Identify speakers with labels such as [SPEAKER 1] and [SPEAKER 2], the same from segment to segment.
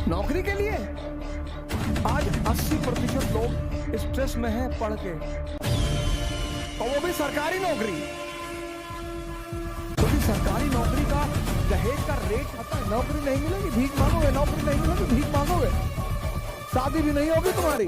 [SPEAKER 1] नौकरी के लिए आज 80% लोग स्ट्रेस में हैं पढ़ के, और वो भी सरकारी नौकरी। क्योंकि सरकारी नौकरी का दहेज का रेट पता है, नौकरी नहीं मिलेगी भीख मांगोगे, नौकरी नहीं मिलेगी भीख मांगोगे, शादी भी नहीं होगी तुम्हारी।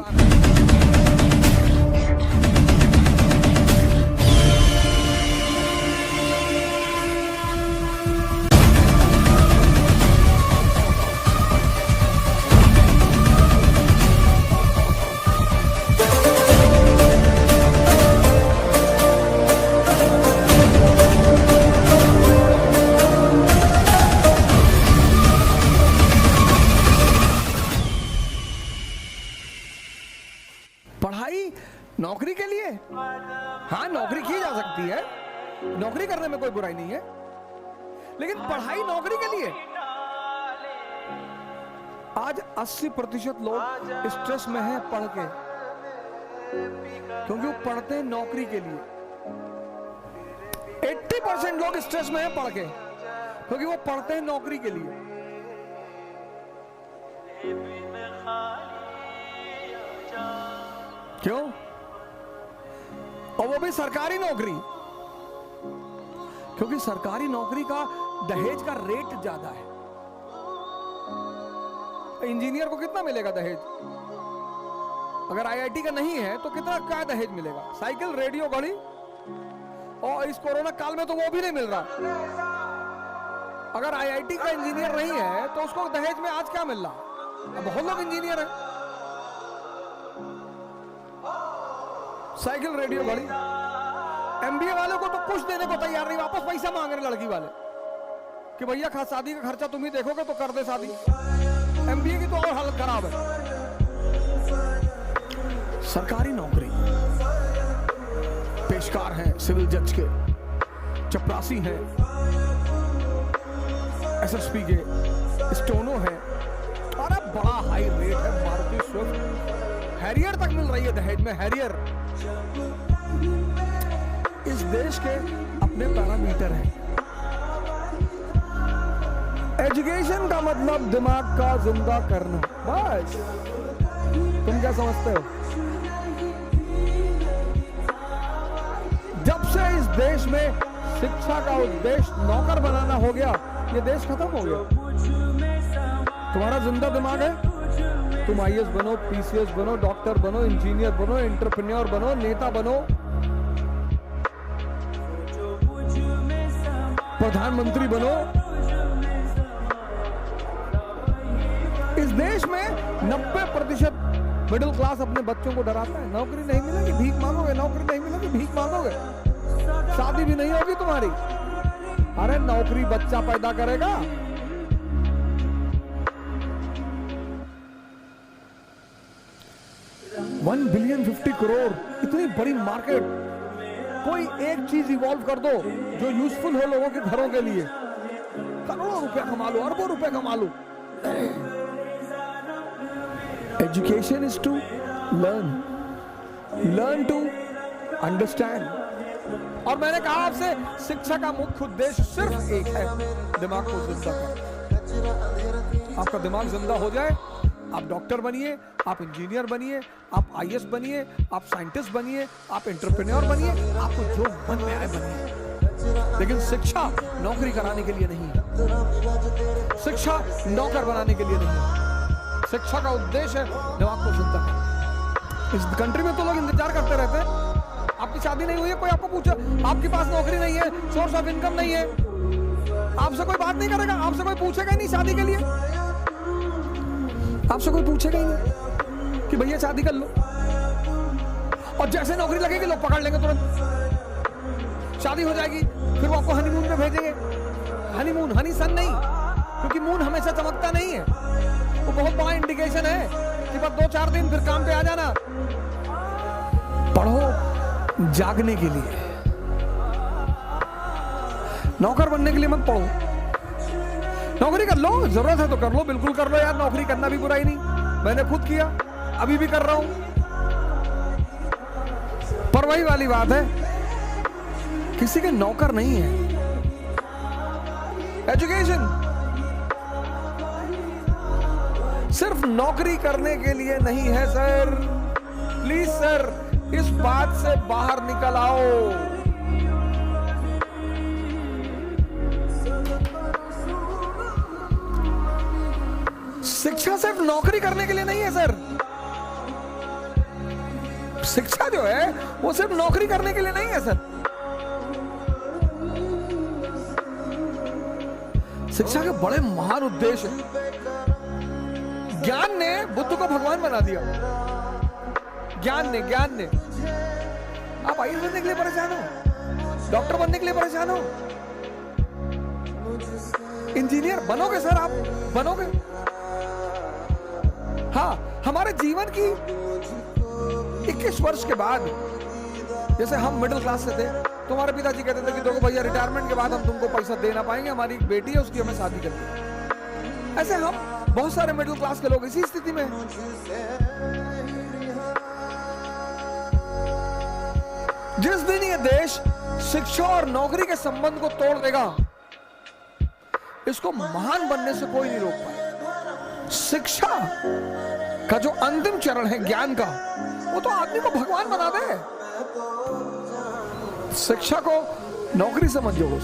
[SPEAKER 1] पढ़ाई नौकरी के लिए, हाँ नौकरी की जा सकती है, नौकरी करने में कोई बुराई नहीं है, लेकिन पढ़ाई नौकरी के लिए आज 80% लोग स्ट्रेस में हैं पढ़ के, क्योंकि वो पढ़ते हैं नौकरी के लिए। 80% लोग स्ट्रेस में हैं पढ़ के, क्योंकि वो पढ़ते हैं नौकरी के लिए। क्यों? और वो भी सरकारी नौकरी, क्योंकि सरकारी नौकरी का दहेज का रेट ज्यादा है। इंजीनियर को कितना मिलेगा दहेज? अगर आईआईटी का नहीं है तो कितना क्या दहेज मिलेगा? साइकिल, रेडियो, घड़ी, और इस कोरोना काल में तो वो भी नहीं मिल रहा। अगर आईआईटी का इंजीनियर नहीं है तो उसको दहेज में आज क्या मिल रहा? अब बहुत लोग इंजीनियर हैं। साइकिल, रेडियो, घड़ी। एमबीए वालों को तो कुछ देने को तैयार नहीं, वापस पैसा मांग रहे लड़की वाले कि भैया शादी का खर्चा तुम ही देखोगे तो कर दे शादी। एमबीए की तो और हालत खराब है। सरकारी नौकरी, पेशकार हैं सिविल जज के, चपरासी हैं, एसएसपी के, स्टोनो है, और अब बड़ा हाई रेट है। मारुति स्विफ्ट, हैरियर तक मिल रही है दहेज में। हैरियर इस देश के अपने पैरामीटर हैं। एजुकेशन का मतलब दिमाग का जिंदा करना, बस। तुम क्या समझते हो? जब से इस देश में शिक्षा का उद्देश्य नौकर बनाना हो गया, ये देश खत्म हो गया। तुम्हारा जिंदा दिमाग है, तुम आईएएस बनो, पीसीएस बनो, डॉक्टर बनो, इंजीनियर बनो, एंटरप्रेन्योर बनो, नेता बनो, प्रधानमंत्री बनो। इस देश में 90% मिडिल क्लास अपने बच्चों को डराता है, नौकरी नहीं मिलेगी भीख मांगोगे, नौकरी नहीं मिलेगी भीख मांगोगे, शादी भी नहीं होगी तुम्हारी। अरे नौकरी बच्चा पैदा करेगा। $1 billion 50 करोड़, इतनी बड़ी मार्केट। कोई एक चीज इवॉल्व कर दो जो यूजफुल हो लोगों के घरों के लिए, करोड़ों रुपया कमा लो, अरबों रुपया कमा लो। Education is to learn to understand. और मैंने कहा आपसे, शिक्षा का मुख्य उद्देश्य सिर्फ एक है, दिमाग को जिंदा करना। आपका दिमाग जिंदा हो जाए, आप डॉक्टर बनिए, आप इंजीनियर बनिए, आप आईएएस बनिए, आप साइंटिस्ट बनिए, आप एंटरप्रेन्योर बनिए, आपको जो मन में आए बनिए। लेकिन शिक्षा नौकरी कराने के लिए नहीं है, शिक्षा नौकर बनाने के लिए नहीं है। शिक्षा का उद्देश्य है दिमाग को जिंदा करना। इस कंट्री में तो लोग इंतजार करते रहते हैं। आपकी शादी नहीं हुई है, कोई आपको पूछे, आपके पास नौकरी नहीं है, सोर्स ऑफ इनकम नहीं है, आपसे कोई बात नहीं करेगा, आपसे कोई पूछेगा ही नहीं शादी के लिए। आपसे कोई पूछेगा ही नहीं कि भैया शादी कर लो। और जैसे नौकरी लगेगी लोग पकड़ लेंगे तुरंत, शादी हो जाएगी, फिर वो आपको हनीमून पे भेजेंगे। हनीमून, हनी सन नहीं, क्योंकि मून हमेशा चमकता नहीं है। वो बहुत बड़ा इंडिकेशन है कि बस 2-4 दिन फिर काम पे आ जाना। पढ़ो जागने के लिए, नौकर बनने के लिए मत पढ़ो। नौकरी कर लो, जरूरत है तो कर लो, बिल्कुल कर लो यार, नौकरी करना भी बुराई नहीं। मैंने खुद किया, अभी भी कर रहा हूं। पर वही वाली बात है, किसी के नौकर नहीं है। एजुकेशन, सिर्फ नौकरी करने के लिए नहीं है सर। प्लीज सर, इस बात से बाहर निकल आओ। शिक्षा सिर्फ नौकरी करने के लिए नहीं है सर। शिक्षा जो है वो सिर्फ नौकरी करने के लिए नहीं है सर। शिक्षा के बड़े महान उद्देश्य हैं। ज्ञान ने बुद्ध को भगवान बना दिया। ज्ञान ने आप आईएएस बनने के लिए परेशान हो, डॉक्टर बनने के लिए परेशान हो, इंजीनियर बनोगे सर, आप बनोगे। हाँ, हमारे जीवन की 21 वर्ष के बाद, जैसे हम मिडिल क्लास से थे, तो हमारे पिताजी कहते थे कि देखो भैया, रिटायरमेंट के बाद हम तुमको पैसा दे ना पाएंगे, हमारी एक बेटी है उसकी हमें शादी करनी। ऐसे हम बहुत सारे मिडिल क्लास के लोग इसी स्थिति में हैं। जिस दिन ये देश शिक्षा और नौकरी के संबंध को तोड़ देगा, इसको महान बनने से कोई नहीं रोक पाएगा। शिक्षा का जो अंतिम चरण है ज्ञान का, वो तो आदमी को भगवान बना दे। शिक्षा को नौकरी से मत जोड़ो।